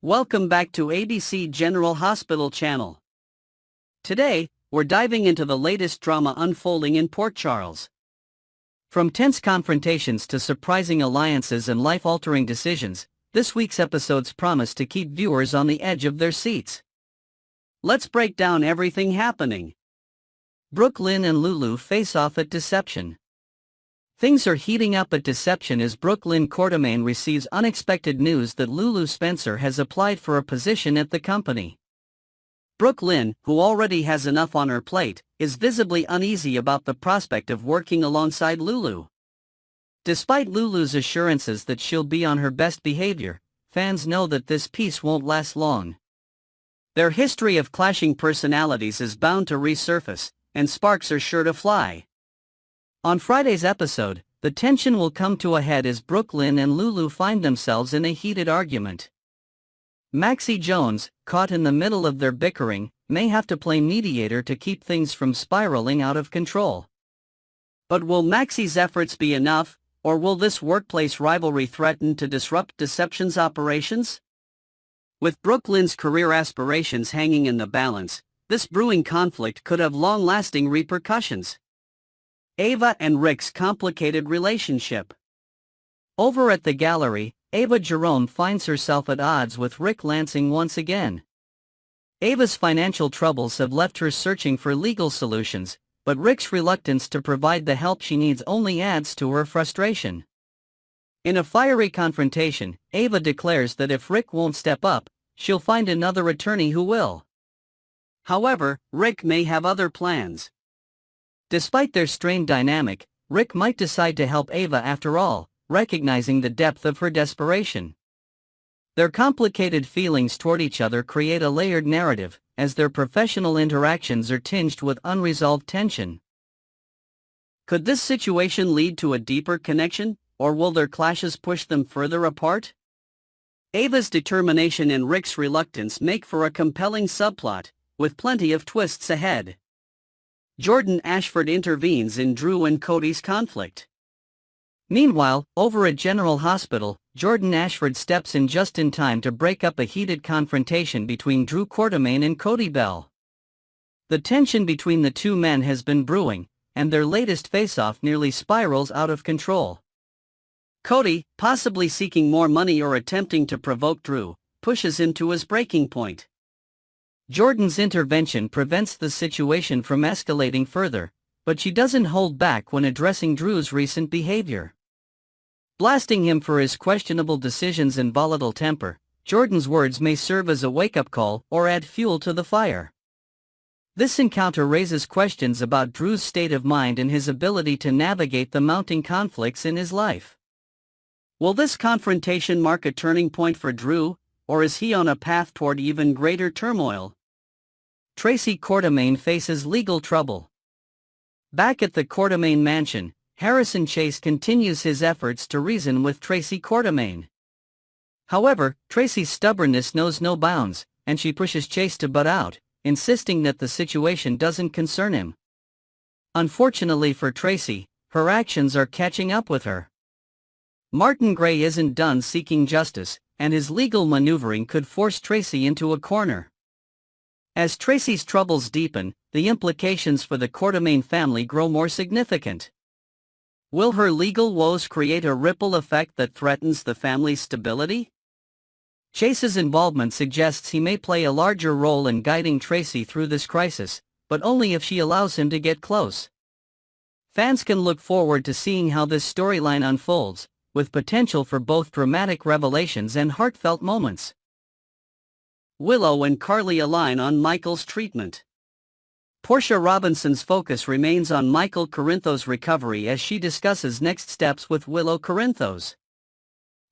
Welcome back to ABC General Hospital channel. Today, we're diving into the latest drama unfolding in Port Charles. From tense confrontations to surprising alliances and life-altering decisions, this week's episodes promise to keep viewers on the edge of their seats. Let's break down everything happening. Brooklyn and Lulu face off at Deception. Things are heating up at Deception as Brooklyn Quartermain receives unexpected news that Lulu Spencer has applied for a position at the company. Brooklyn, who already has enough on her plate, is visibly uneasy about the prospect of working alongside Lulu. Despite Lulu's assurances that she'll be on her best behavior, fans know that this peace won't last long. Their history of clashing personalities is bound to resurface, and sparks are sure to fly. On Friday's episode, the tension will come to a head as Brooklyn and Lulu find themselves in a heated argument. Maxie Jones, caught in the middle of their bickering, may have to play mediator to keep things from spiraling out of control. But will Maxie's efforts be enough, or will this workplace rivalry threaten to disrupt Deception's operations? With Brooklyn's career aspirations hanging in the balance, this brewing conflict could have long-lasting repercussions. Ava and Rick's complicated relationship. Over at the gallery, Ava Jerome finds herself at odds with Rick Lansing once again. Ava's financial troubles have left her searching for legal solutions, but Rick's reluctance to provide the help she needs only adds to her frustration. In a fiery confrontation, Ava declares that if Rick won't step up, she'll find another attorney who will. However, Rick may have other plans. Despite their strained dynamic, Rick might decide to help Ava after all, recognizing the depth of her desperation. Their complicated feelings toward each other create a layered narrative, as their professional interactions are tinged with unresolved tension. Could this situation lead to a deeper connection, or will their clashes push them further apart? Ava's determination and Rick's reluctance make for a compelling subplot, with plenty of twists ahead. Jordan Ashford intervenes in Drew and Cody's conflict. Meanwhile, over at General Hospital, Jordan Ashford steps in just in time to break up a heated confrontation between Drew Quartermain and Cody Bell. The tension between the two men has been brewing, and their latest face-off nearly spirals out of control. Cody, possibly seeking more money or attempting to provoke Drew, pushes him to his breaking point. Jordan's intervention prevents the situation from escalating further, but she doesn't hold back when addressing Drew's recent behavior. Blasting him for his questionable decisions and volatile temper, Jordan's words may serve as a wake-up call or add fuel to the fire. This encounter raises questions about Drew's state of mind and his ability to navigate the mounting conflicts in his life. Will this confrontation mark a turning point for Drew, or is he on a path toward even greater turmoil? Tracy Quartermain faces legal trouble. Back at the Quartermain mansion, Harrison Chase continues his efforts to reason with Tracy Quartermain. However, Tracy's stubbornness knows no bounds, and she pushes Chase to butt out, insisting that the situation doesn't concern him. Unfortunately for Tracy, her actions are catching up with her. Martin Gray isn't done seeking justice, and his legal maneuvering could force Tracy into a corner. As Tracy's troubles deepen, the implications for the Quartermain family grow more significant. Will her legal woes create a ripple effect that threatens the family's stability? Chase's involvement suggests he may play a larger role in guiding Tracy through this crisis, but only if she allows him to get close. Fans can look forward to seeing how this storyline unfolds, with potential for both dramatic revelations and heartfelt moments. Willow and Carly align on Michael's treatment. Portia Robinson's focus remains on Michael Corinthos' recovery as she discusses next steps with Willow Corinthos.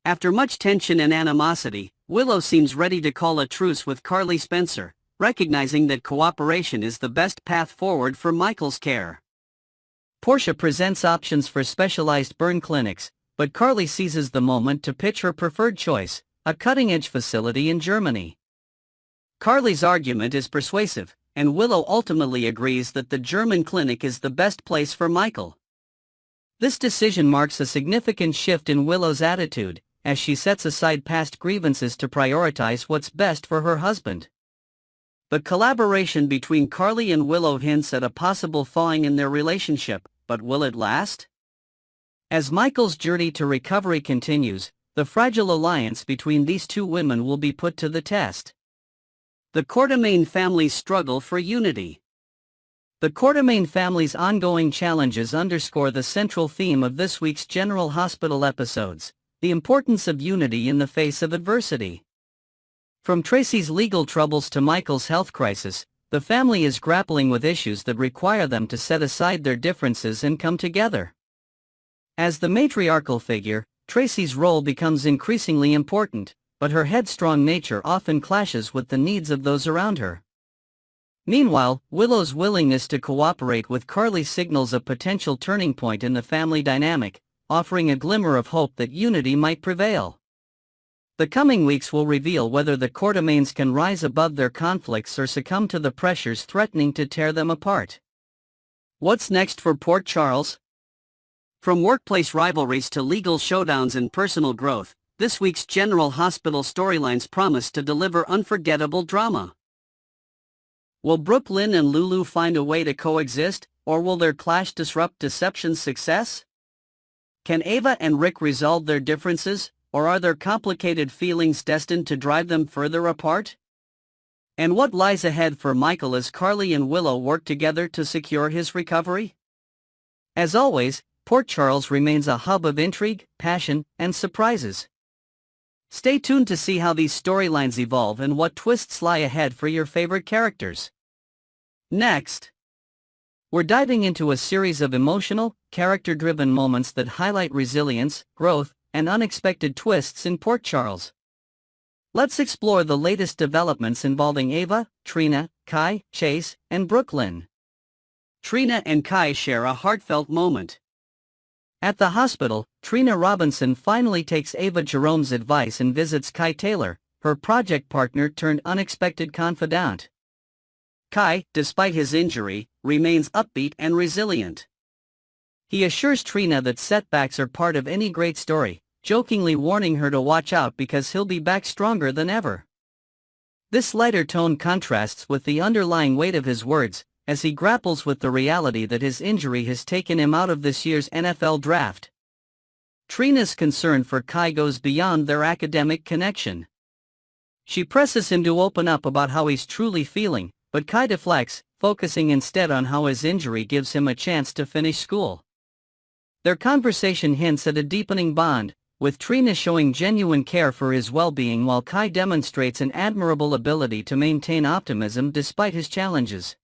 After much tension and animosity, Willow seems ready to call a truce with Carly Spencer, recognizing that cooperation is the best path forward for Michael's care. Portia presents options for specialized burn clinics, but Carly seizes the moment to pitch her preferred choice, a cutting-edge facility in Germany. Carly's argument is persuasive, and Willow ultimately agrees that the German clinic is the best place for Michael. This decision marks a significant shift in Willow's attitude, as she sets aside past grievances to prioritize what's best for her husband. The collaboration between Carly and Willow hints at a possible thawing in their relationship, but will it last? As Michael's journey to recovery continues, the fragile alliance between these two women will be put to the test. The Quartermaine family's struggle for unity. The Quartermaine family's ongoing challenges underscore the central theme of this week's General Hospital episodes: the importance of unity in the face of adversity. From Tracy's legal troubles to Michael's health crisis, the family is grappling with issues that require them to set aside their differences and come together. As the matriarchal figure, Tracy's role becomes increasingly important, but her headstrong nature often clashes with the needs of those around her. Meanwhile, Willow's willingness to cooperate with Carly signals a potential turning point in the family dynamic, offering a glimmer of hope that unity might prevail. The coming weeks will reveal whether the Quartermaines can rise above their conflicts or succumb to the pressures threatening to tear them apart. What's next for Port Charles? From workplace rivalries to legal showdowns and personal growth, this week's General Hospital storylines promise to deliver unforgettable drama. Will Brooklyn and Lulu find a way to coexist, or will their clash disrupt Deception's success? Can Ava and Rick resolve their differences, or are their complicated feelings destined to drive them further apart? And what lies ahead for Michael as Carly and Willow work together to secure his recovery? As always, Port Charles remains a hub of intrigue, passion, and surprises. Stay tuned to see how these storylines evolve and what twists lie ahead for your favorite characters. Next, we're diving into a series of emotional, character-driven moments that highlight resilience, growth, and unexpected twists in Port Charles. Let's explore the latest developments involving Ava, Trina, Kai, Chase, and Brooklyn. Trina and Kai share a heartfelt moment. At the hospital, Trina Robinson finally takes Ava Jerome's advice and visits Kai Taylor, her project partner turned unexpected confidant. Kai, despite his injury, remains upbeat and resilient. He assures Trina that setbacks are part of any great story, jokingly warning her to watch out because he'll be back stronger than ever. This lighter tone contrasts with the underlying weight of his words, as he grapples with the reality that his injury has taken him out of this year's NFL draft. Trina's concern for Kai goes beyond their academic connection. She presses him to open up about how he's truly feeling, but Kai deflects, focusing instead on how his injury gives him a chance to finish school. Their conversation hints at a deepening bond, with Trina showing genuine care for his well-being while Kai demonstrates an admirable ability to maintain optimism despite his challenges.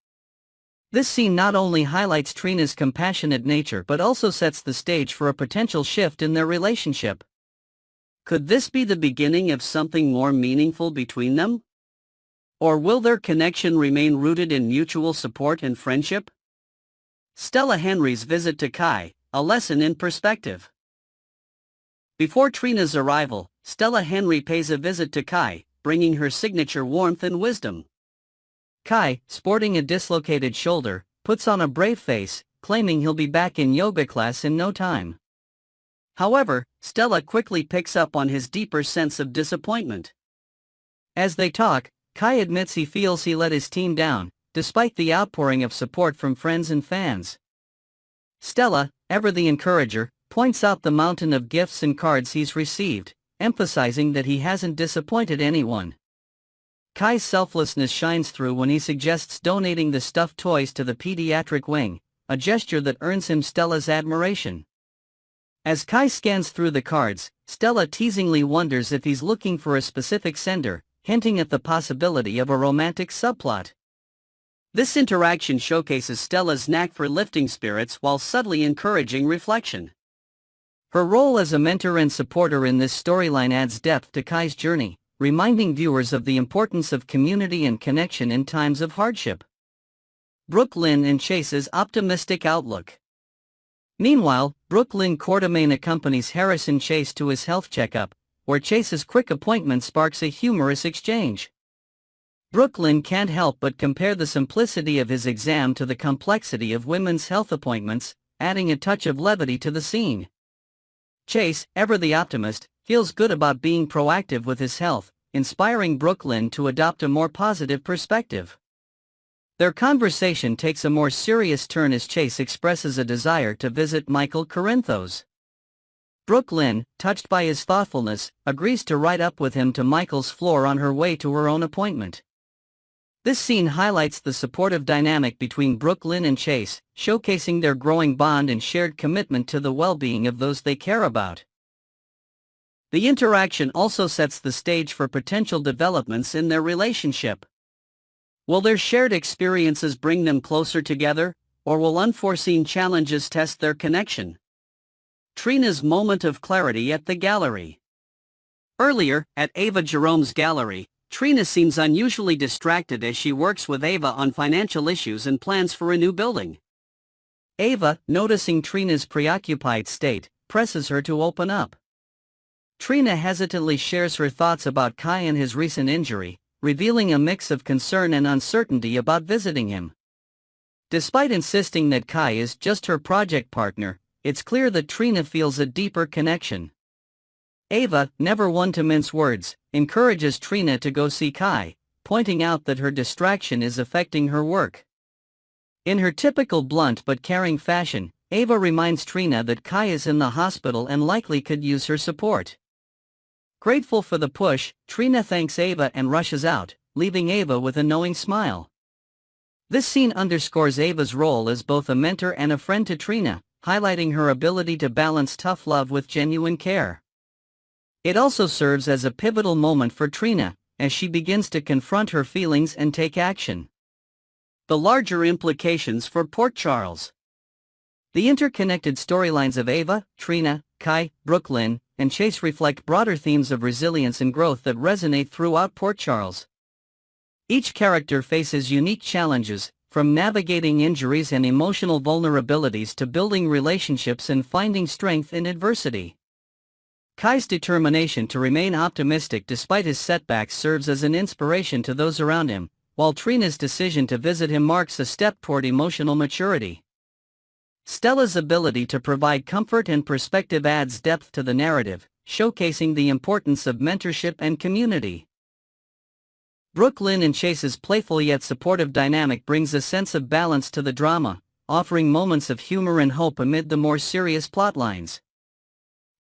This scene not only highlights Trina's compassionate nature but also sets the stage for a potential shift in their relationship. Could this be the beginning of something more meaningful between them? Or will their connection remain rooted in mutual support and friendship? Stella Henry's visit to Kai, a lesson in perspective. Before Trina's arrival, Stella Henry pays a visit to Kai, bringing her signature warmth and wisdom. Kai, sporting a dislocated shoulder, puts on a brave face, claiming he'll be back in yoga class in no time. However, Stella quickly picks up on his deeper sense of disappointment. As they talk, Kai admits he feels he let his team down, despite the outpouring of support from friends and fans. Stella, ever the encourager, points out the mountain of gifts and cards he's received, emphasizing that he hasn't disappointed anyone. Kai's selflessness shines through when he suggests donating the stuffed toys to the pediatric wing, a gesture that earns him Stella's admiration. As Kai scans through the cards, Stella teasingly wonders if he's looking for a specific sender, hinting at the possibility of a romantic subplot. This interaction showcases Stella's knack for lifting spirits while subtly encouraging reflection. Her role as a mentor and supporter in this storyline adds depth to Kai's journey, reminding viewers of the importance of community and connection in times of hardship. Brooklyn and Chase's optimistic outlook. Meanwhile, Brooklyn Quartermaine accompanies Harrison Chase to his health checkup, where Chase's quick appointment sparks a humorous exchange. Brooklyn can't help but compare the simplicity of his exam to the complexity of women's health appointments, adding a touch of levity to the scene. Chase, ever the optimist, feels good about being proactive with his health, inspiring Brooklyn to adopt a more positive perspective. Their conversation takes a more serious turn as Chase expresses a desire to visit Michael Corinthos. Brooklyn, touched by his thoughtfulness, agrees to ride up with him to Michael's floor on her way to her own appointment. This scene highlights the supportive dynamic between Brooklyn and Chase, showcasing their growing bond and shared commitment to the well-being of those they care about. The interaction also sets the stage for potential developments in their relationship. Will their shared experiences bring them closer together, or will unforeseen challenges test their connection? Trina's moment of clarity at the gallery. Earlier, at Ava Jerome's gallery, Trina seems unusually distracted as she works with Ava on financial issues and plans for a new building. Ava, noticing Trina's preoccupied state, presses her to open up. Trina hesitantly shares her thoughts about Kai and his recent injury, revealing a mix of concern and uncertainty about visiting him. Despite insisting that Kai is just her project partner, it's clear that Trina feels a deeper connection. Ava, never one to mince words, encourages Trina to go see Kai, pointing out that her distraction is affecting her work. In her typical blunt but caring fashion, Ava reminds Trina that Kai is in the hospital and likely could use her support. Grateful for the push, Trina thanks Ava and rushes out, leaving Ava with a knowing smile. This scene underscores Ava's role as both a mentor and a friend to Trina, highlighting her ability to balance tough love with genuine care. It also serves as a pivotal moment for Trina, as she begins to confront her feelings and take action. The larger implications for Port Charles. The interconnected storylines of Ava, Trina, Kai, Brooklyn, and Chase reflect broader themes of resilience and growth that resonate throughout Port Charles. Each character faces unique challenges, from navigating injuries and emotional vulnerabilities to building relationships and finding strength in adversity. Kai's determination to remain optimistic despite his setbacks serves as an inspiration to those around him, while Trina's decision to visit him marks a step toward emotional maturity. Stella's ability to provide comfort and perspective adds depth to the narrative, showcasing the importance of mentorship and community. Brooklyn and Chase's playful yet supportive dynamic brings a sense of balance to the drama, offering moments of humor and hope amid the more serious plotlines.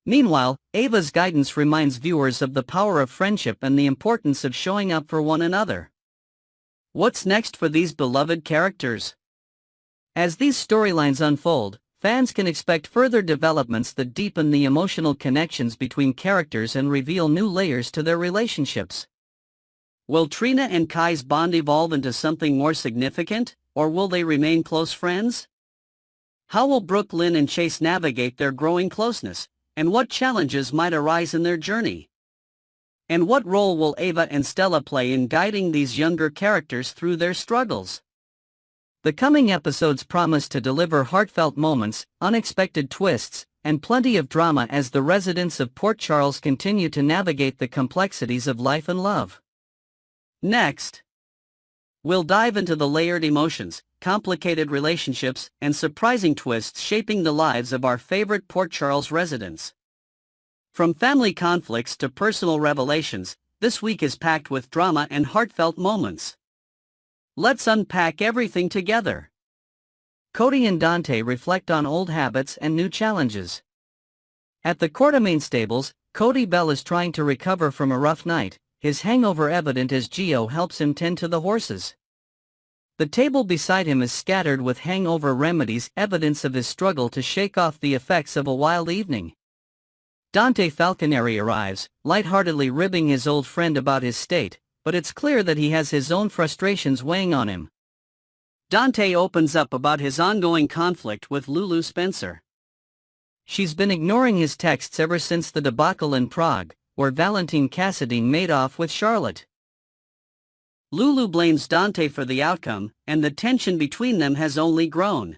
Meanwhile, Ava's guidance reminds viewers of the power of friendship and the importance of showing up for one another. What's next for these beloved characters? As these storylines unfold, fans can expect further developments that deepen the emotional connections between characters and reveal new layers to their relationships. Will Trina and Kai's bond evolve into something more significant, or will they remain close friends? How will Brooklyn and Chase navigate their growing closeness, and what challenges might arise in their journey? And what role will Ava and Stella play in guiding these younger characters through their struggles? The coming episodes promise to deliver heartfelt moments, unexpected twists, and plenty of drama as the residents of Port Charles continue to navigate the complexities of life and love. Next, we'll dive into the layered emotions, complicated relationships, and surprising twists shaping the lives of our favorite Port Charles residents. From family conflicts to personal revelations, this week is packed with drama and heartfelt moments. Let's unpack everything together. Cody and Dante reflect on old habits and new challenges. At the Quartermain stables, Cody Bell is trying to recover from a rough night, his hangover evident as Gio helps him tend to the horses. The table beside him is scattered with hangover remedies, evidence of his struggle to shake off the effects of a wild evening. Dante Falconeri arrives, lightheartedly ribbing his old friend about his state, but it's clear that he has his own frustrations weighing on him. Dante opens up about his ongoing conflict with Lulu Spencer. She's been ignoring his texts ever since the debacle in Prague, where Valentine Cassadine made off with Charlotte. Lulu blames Dante for the outcome, and the tension between them has only grown.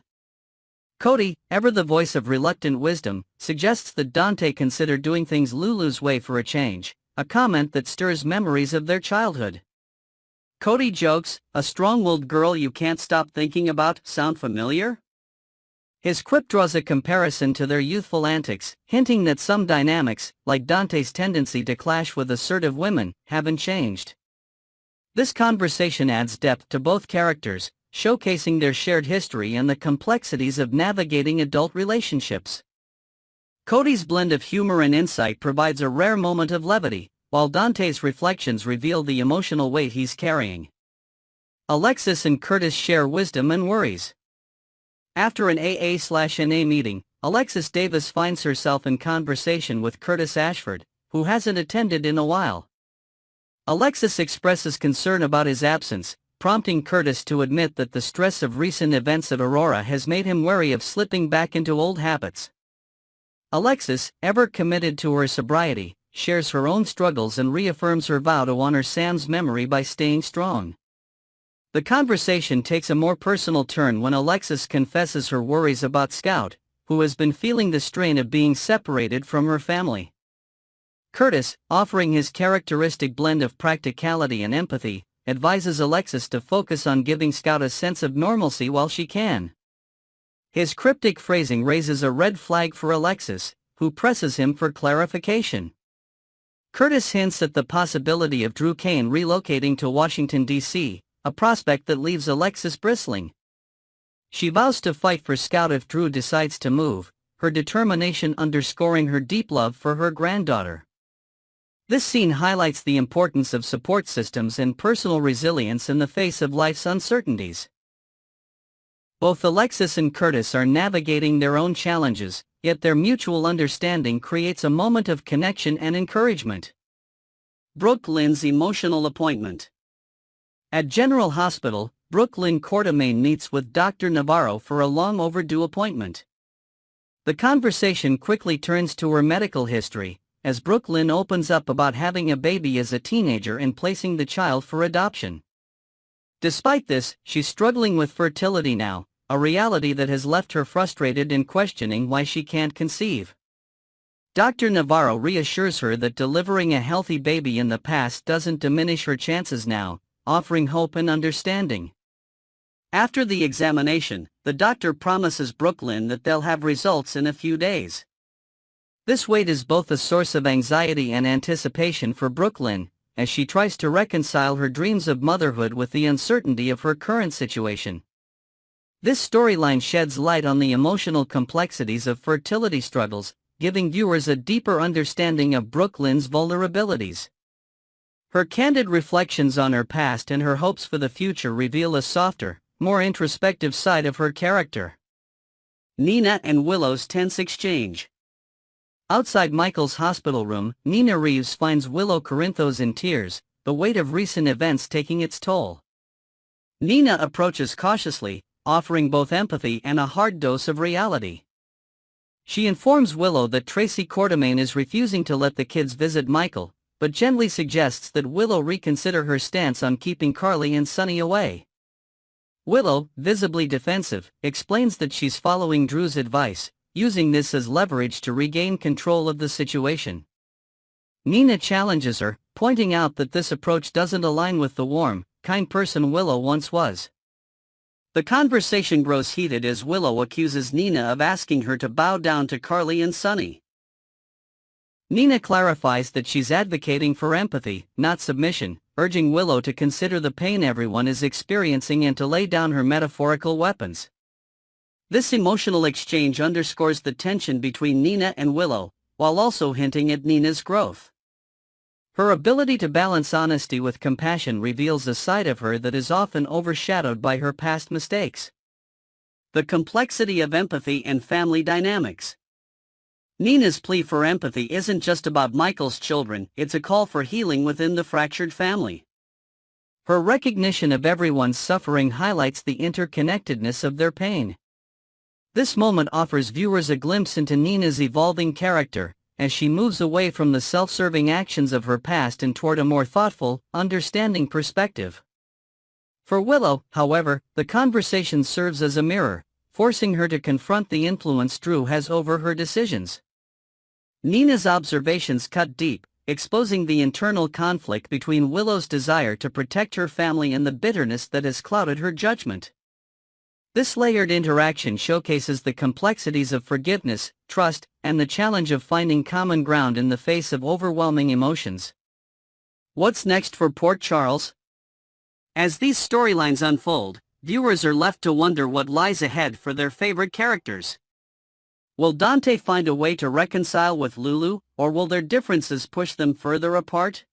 Cody, ever the voice of reluctant wisdom, suggests that Dante consider doing things Lulu's way for a change, a comment that stirs memories of their childhood. Cody jokes, "A strong-willed girl you can't stop thinking about, sound familiar?" His quip draws a comparison to their youthful antics, hinting that some dynamics, like Dante's tendency to clash with assertive women, haven't changed. This conversation adds depth to both characters, showcasing their shared history and the complexities of navigating adult relationships. Cody's blend of humor and insight provides a rare moment of levity, while Dante's reflections reveal the emotional weight he's carrying. Alexis and Curtis share wisdom and worries. After an AA/NA meeting, Alexis Davis finds herself in conversation with Curtis Ashford, who hasn't attended in a while. Alexis expresses concern about his absence, prompting Curtis to admit that the stress of recent events at Aurora has made him wary of slipping back into old habits. Alexis, ever committed to her sobriety, shares her own struggles and reaffirms her vow to honor Sam's memory by staying strong. The conversation takes a more personal turn when Alexis confesses her worries about Scout, who has been feeling the strain of being separated from her family. Curtis, offering his characteristic blend of practicality and empathy, advises Alexis to focus on giving Scout a sense of normalcy while she can. His cryptic phrasing raises a red flag for Alexis, who presses him for clarification. Curtis hints at the possibility of Drew Kane relocating to Washington, D.C., a prospect that leaves Alexis bristling. She vows to fight for Scout if Drew decides to move, her determination underscoring her deep love for her granddaughter. This scene highlights the importance of support systems and personal resilience in the face of life's uncertainties. Both Alexis and Curtis are navigating their own challenges, yet their mutual understanding creates a moment of connection and encouragement. Brooke Lynn's emotional appointment. At General Hospital, Brooke Lynn Quartermain meets with Dr. Navarro for a long overdue appointment. The conversation quickly turns to her medical history, as Brooke Lynn opens up about having a baby as a teenager and placing the child for adoption. Despite this, she's struggling with fertility now, a reality that has left her frustrated and questioning why she can't conceive. Dr. Navarro reassures her that delivering a healthy baby in the past doesn't diminish her chances now, offering hope and understanding. After the examination, the doctor promises Brooke Lynn that they'll have results in a few days. This wait is both a source of anxiety and anticipation for Brooke Lynn, as she tries to reconcile her dreams of motherhood with the uncertainty of her current situation. This storyline sheds light on the emotional complexities of fertility struggles, giving viewers a deeper understanding of Brooke Lynn's vulnerabilities. Her candid reflections on her past and her hopes for the future reveal a softer, more introspective side of her character. Nina and Willow's tense exchange. Outside Michael's hospital room, Nina Reeves finds Willow Corinthos in tears, the weight of recent events taking its toll. Nina approaches cautiously, offering both empathy and a hard dose of reality. She informs Willow that Tracy Quartermain is refusing to let the kids visit Michael, but gently suggests that Willow reconsider her stance on keeping Carly and Sunny away. Willow, visibly defensive, explains that she's following Drew's advice, using this as leverage to regain control of the situation. Nina challenges her, pointing out that this approach doesn't align with the warm, kind person Willow once was. The conversation grows heated as Willow accuses Nina of asking her to bow down to Carly and Sunny. Nina clarifies that she's advocating for empathy, not submission, urging Willow to consider the pain everyone is experiencing and to lay down her metaphorical weapons. This emotional exchange underscores the tension between Nina and Willow, while also hinting at Nina's growth. Her ability to balance honesty with compassion reveals a side of her that is often overshadowed by her past mistakes. The complexity of empathy and family dynamics. Nina's plea for empathy isn't just about Michael's children, it's a call for healing within the fractured family. Her recognition of everyone's suffering highlights the interconnectedness of their pain. This moment offers viewers a glimpse into Nina's evolving character, as she moves away from the self-serving actions of her past and toward a more thoughtful, understanding perspective. For Willow, however, the conversation serves as a mirror, forcing her to confront the influence Drew has over her decisions. Nina's observations cut deep, exposing the internal conflict between Willow's desire to protect her family and the bitterness that has clouded her judgment. This layered interaction showcases the complexities of forgiveness, trust, and the challenge of finding common ground in the face of overwhelming emotions. What's next for Port Charles? As these storylines unfold, viewers are left to wonder what lies ahead for their favorite characters. Will Dante find a way to reconcile with Lulu, or will their differences push them further apart?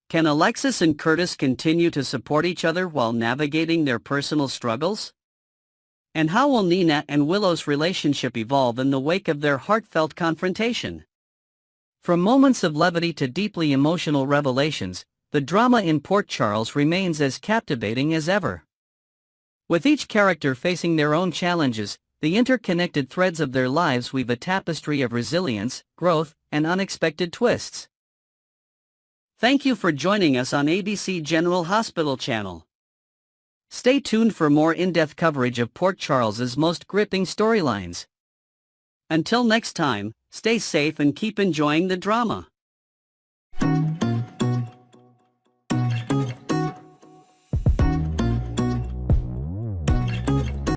Can Alexis and Curtis continue to support each other while navigating their personal struggles? And how will Nina and Willow's relationship evolve in the wake of their heartfelt confrontation? From moments of levity to deeply emotional revelations, the drama in Port Charles remains as captivating as ever. With each character facing their own challenges, the interconnected threads of their lives weave a tapestry of resilience, growth, and unexpected twists. Thank you for joining us on ABC General Hospital channel. Stay tuned for more in-depth coverage of Port Charles's most gripping storylines. Until next time, stay safe and keep enjoying the drama.